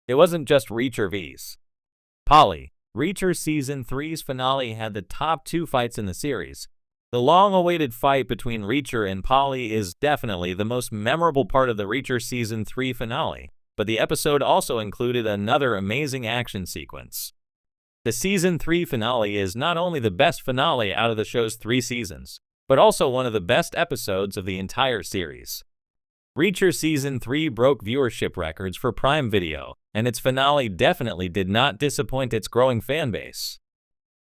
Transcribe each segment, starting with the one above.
It wasn't just Reacher vs. Paulie. Reacher Season 3's finale had the top two fights in the series. The long-awaited fight between Reacher and Paulie is definitely the most memorable part of the Reacher Season 3 finale, but the episode also included another amazing action sequence. The Season 3 finale is not only the best finale out of the show's 3 seasons, but also one of the best episodes of the entire series. Reacher Season 3 broke viewership records for Prime Video, and its finale definitely did not disappoint its growing fanbase.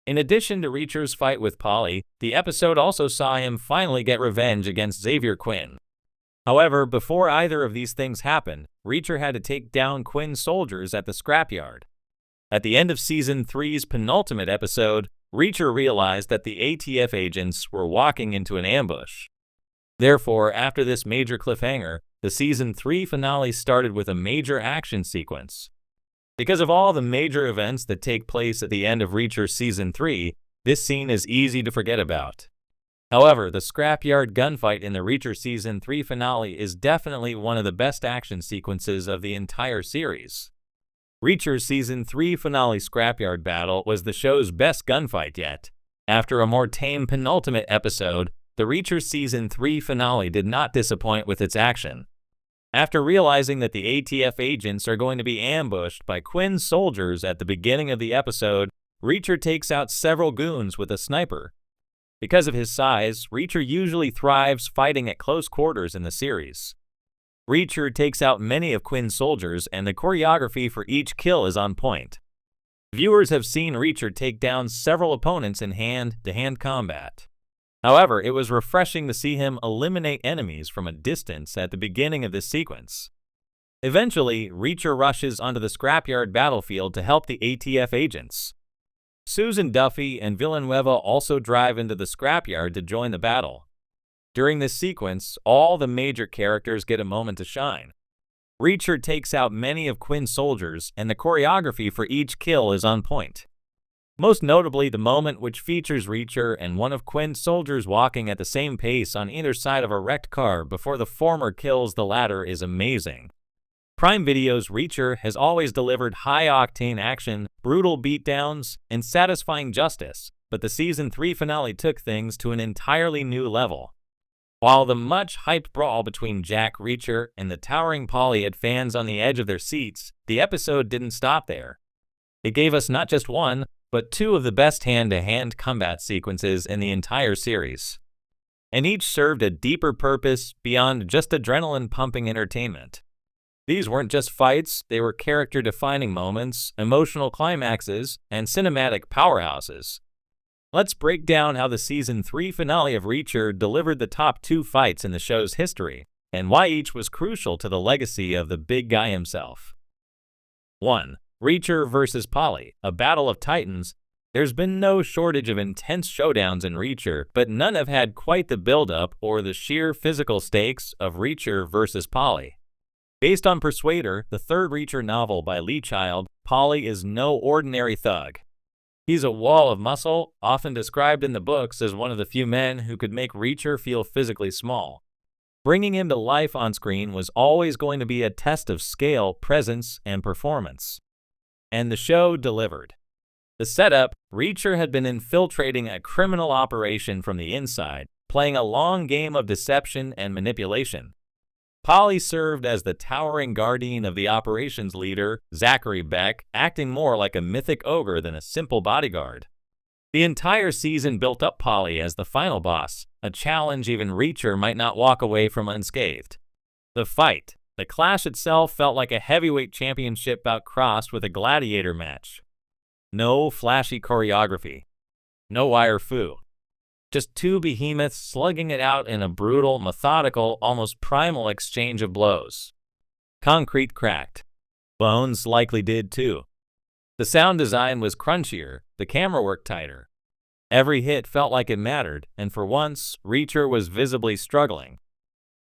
In addition to Reacher's fight with Paulie, the episode also saw him finally get revenge against Xavier Quinn. However, before either of these things happened, Reacher had to take down Quinn's soldiers at the scrapyard. At the end of Season 3's penultimate episode, Reacher realized that the ATF agents were walking into an ambush. Therefore, after this major cliffhanger, the Season 3 finale started with a major action sequence. Because of all the major events that take place at the end of Reacher Season 3, this scene is easy to forget about. However, the scrapyard gunfight in the Reacher Season 3 finale is definitely one of the best action sequences of the entire series. Reacher Season 3 finale scrapyard battle was the show's best gunfight yet. After a more tame penultimate episode, the Reacher Season 3 finale did not disappoint with its action. After realizing that the ATF agents are going to be ambushed by Quinn's soldiers at the beginning of the episode, Reacher takes out several goons with a sniper. Because of his size, Reacher usually thrives fighting at close quarters in the series. Reacher takes out many of Quinn's soldiers, and the choreography for each kill is on point. Viewers have seen Reacher take down several opponents in hand-to-hand combat. However, it was refreshing to see him eliminate enemies from a distance at the beginning of this sequence. Eventually, Reacher rushes onto the scrapyard battlefield to help the ATF agents. Susan Duffy and Villanueva also drive into the scrapyard to join the battle. During this sequence, all the major characters get a moment to shine. Reacher takes out many of Quinn's soldiers, and the choreography for each kill is on point. Most notably, the moment which features Reacher and one of Quinn's soldiers walking at the same pace on either side of a wrecked car before the former kills the latter is amazing. Prime Video's Reacher has always delivered high-octane action, brutal beatdowns, and satisfying justice, but the Season 3 finale took things to an entirely new level. While the much-hyped brawl between Jack Reacher and the towering Paulie had fans on the edge of their seats, the episode didn't stop there. It gave us not just one, but two of the best hand-to-hand combat sequences in the entire series. And each served a deeper purpose beyond just adrenaline-pumping entertainment. These weren't just fights, they were character-defining moments, emotional climaxes, and cinematic powerhouses. Let's break down how the Season 3 finale of Reacher delivered the top two fights in the show's history, and why each was crucial to the legacy of the big guy himself. 1. Reacher vs. Paulie, a battle of titans. There's been no shortage of intense showdowns in Reacher, but none have had quite the build-up or the sheer physical stakes of Reacher vs. Paulie. Based on Persuader, the third Reacher novel by Lee Child, Paulie is no ordinary thug. He's a wall of muscle, often described in the books as one of the few men who could make Reacher feel physically small. Bringing him to life on screen was always going to be a test of scale, presence, and performance. And the show delivered. The setup, Reacher had been infiltrating a criminal operation from the inside, playing a long game of deception and manipulation. Paulie served as the towering guardian of the operations leader, Zachary Beck, acting more like a mythic ogre than a simple bodyguard. The entire season built up Paulie as the final boss, a challenge even Reacher might not walk away from unscathed. The clash itself felt like a heavyweight championship bout crossed with a gladiator match. No flashy choreography. No wire fu. Just two behemoths slugging it out in a brutal, methodical, almost primal exchange of blows. Concrete cracked. Bones likely did too. The sound design was crunchier, the camera work tighter. Every hit felt like it mattered, and for once, Reacher was visibly struggling.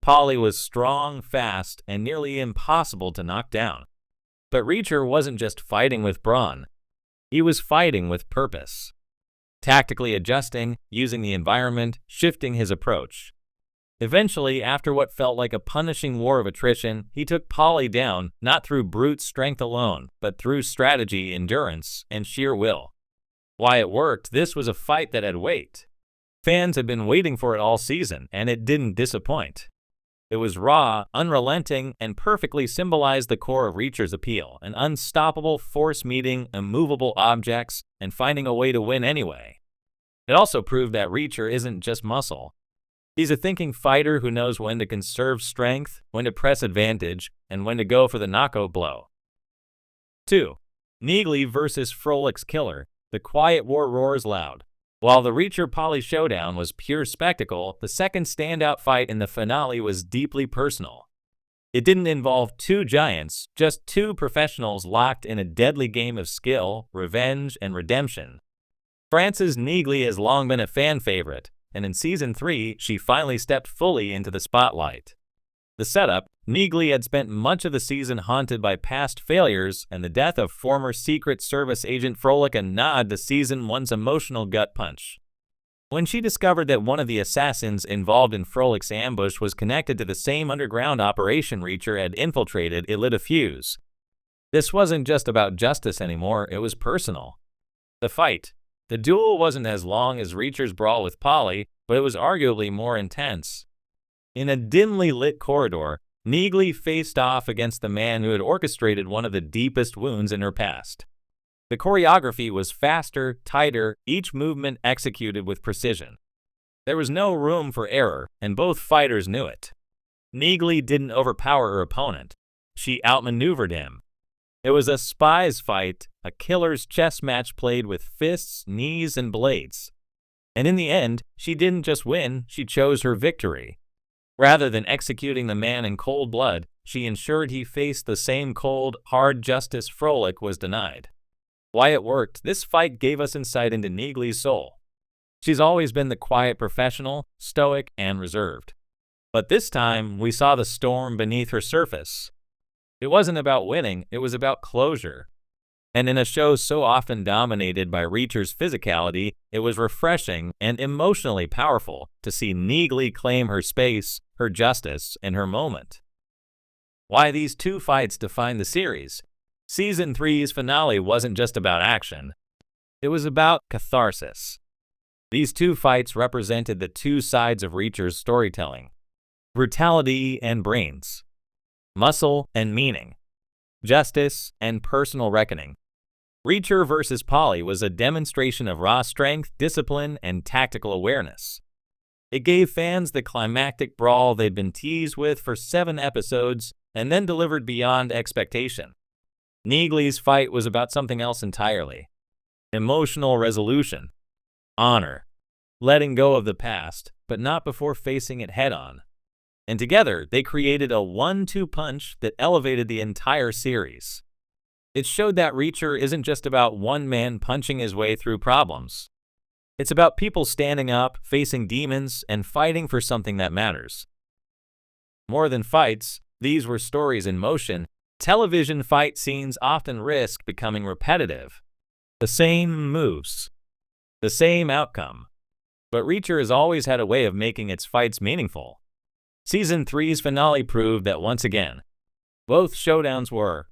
Paulie was strong, fast, and nearly impossible to knock down. But Reacher wasn't just fighting with brawn. He was fighting with purpose. Tactically adjusting, using the environment, shifting his approach. Eventually, after what felt like a punishing war of attrition, he took Paulie down, not through brute strength alone, but through strategy, endurance, and sheer will. Why it worked, this was a fight that had weight. Fans had been waiting for it all season, and it didn't disappoint. It was raw, unrelenting, and perfectly symbolized the core of Reacher's appeal, an unstoppable force meeting immovable objects and finding a way to win anyway. It also proved that Reacher isn't just muscle. He's a thinking fighter who knows when to conserve strength, when to press advantage, and when to go for the knockout blow. 2. Neagley vs. Frolic's killer. The quiet war roars loud. While the Reacher-Paulie showdown was pure spectacle, the second standout fight in the finale was deeply personal. It didn't involve two giants, just two professionals locked in a deadly game of skill, revenge, and redemption. Frances Neagley has long been a fan favorite, and in Season 3, she finally stepped fully into the spotlight. The setup: Neagley had spent much of the season haunted by past failures, and the death of former Secret Service agent Frolic a nod to Season 1's emotional gut punch. When she discovered that one of the assassins involved in Frolic's ambush was connected to the same underground operation Reacher had infiltrated, it lit a fuse. This wasn't just about justice anymore, it was personal. The duel wasn't as long as Reacher's brawl with Paulie, but it was arguably more intense. In a dimly lit corridor, Neagley faced off against the man who had orchestrated one of the deepest wounds in her past. The choreography was faster, tighter, each movement executed with precision. There was no room for error, and both fighters knew it. Neagley didn't overpower her opponent. She outmaneuvered him. It was a spy's fight, a killer's chess match played with fists, knees, and blades. And in the end, she didn't just win, she chose her victory. Rather than executing the man in cold blood, she ensured he faced the same cold, hard justice Frolic was denied. Why it worked: this fight gave us insight into Neagley's soul. She's always been the quiet professional, stoic, and reserved. But this time, we saw the storm beneath her surface. It wasn't about winning, it was about closure. And in a show so often dominated by Reacher's physicality, it was refreshing and emotionally powerful to see Neagley claim her space, her justice, and her moment. Why these two fights define the series. Season 3's finale wasn't just about action. It was about catharsis. These two fights represented the two sides of Reacher's storytelling: brutality and brains, muscle and meaning, justice and personal reckoning. Reacher vs. Paulie was a demonstration of raw strength, discipline, and tactical awareness. It gave fans the climactic brawl they'd been teased with for 7 episodes and then delivered beyond expectation. Neagley's fight was about something else entirely: emotional resolution, honor, letting go of the past, but not before facing it head-on. And together, they created a 1-2 punch that elevated the entire series. It showed that Reacher isn't just about one man punching his way through problems. It's about people standing up, facing demons, and fighting for something that matters. More than fights, these were stories in motion. Television fight scenes often risk becoming repetitive. The same moves, the same outcome. But Reacher has always had a way of making its fights meaningful. Season 3's finale proved that once again. Both showdowns were